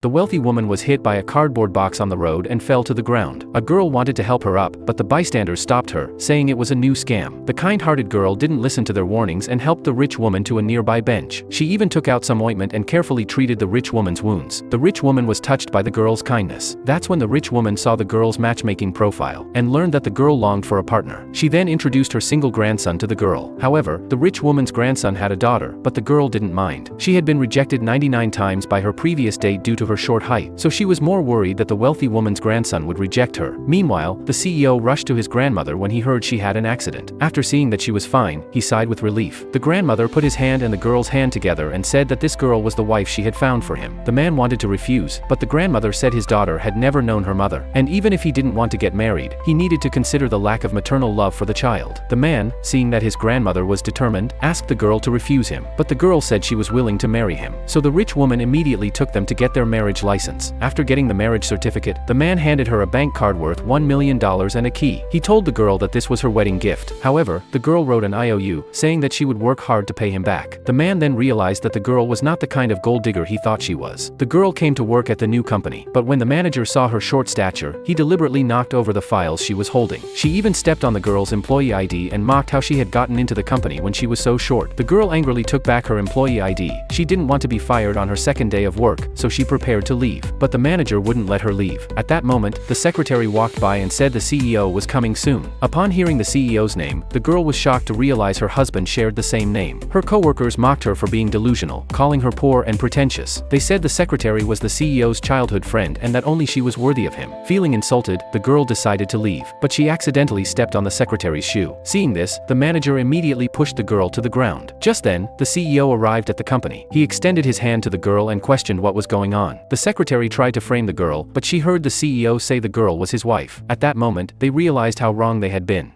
The wealthy woman was hit by a cardboard box on the road and fell to the ground. A girl wanted to help her up, but the bystanders stopped her, saying it was a new scam. The kind-hearted girl didn't listen to their warnings and helped the rich woman to a nearby bench. She even took out some ointment and carefully treated the rich woman's wounds. The rich woman was touched by the girl's kindness. That's when the rich woman saw the girl's matchmaking profile and learned that the girl longed for a partner. She then introduced her single grandson to the girl. However, the rich woman's grandson had a daughter, but the girl didn't mind. She had been rejected 99 times by her previous date due to her short height, so she was more worried that the wealthy woman's grandson would reject her. Meanwhile, the CEO rushed to his grandmother when he heard she had an accident. After seeing that she was fine, he sighed with relief. The grandmother put his hand and the girl's hand together and said that this girl was the wife she had found for him. The man wanted to refuse, but the grandmother said his daughter had never known her mother, and even if he didn't want to get married, he needed to consider the lack of maternal love for the child. The man, seeing that his grandmother was determined, asked the girl to refuse him, but the girl said she was willing to marry him. So the rich woman immediately took them to get their marriage license. After getting the marriage certificate, the man handed her a bank card worth $1 million and a key. He told the girl that this was her wedding gift. However, the girl wrote an IOU, saying that she would work hard to pay him back. The man then realized that the girl was not the kind of gold digger he thought she was. The girl came to work at the new company, but when the manager saw her short stature, he deliberately knocked over the files she was holding. She even stepped on the girl's employee ID and mocked how she had gotten into the company when she was so short. The girl angrily took back her employee ID. She didn't want to be fired on her second day of work, so she prepared to leave. But the manager wouldn't let her leave. At that moment, the secretary walked by and said the CEO was coming soon. Upon hearing the CEO's name, the girl was shocked to realize her husband shared the same name. Her coworkers mocked her for being delusional, calling her poor and pretentious. They said the secretary was the CEO's childhood friend and that only she was worthy of him. Feeling insulted, the girl decided to leave, but she accidentally stepped on the secretary's shoe. Seeing this, the manager immediately pushed the girl to the ground. Just then, the CEO arrived at the company. He extended his hand to the girl and questioned what was going on. The secretary tried to frame the girl, but she heard the CEO say the girl was his wife. At that moment, they realized how wrong they had been.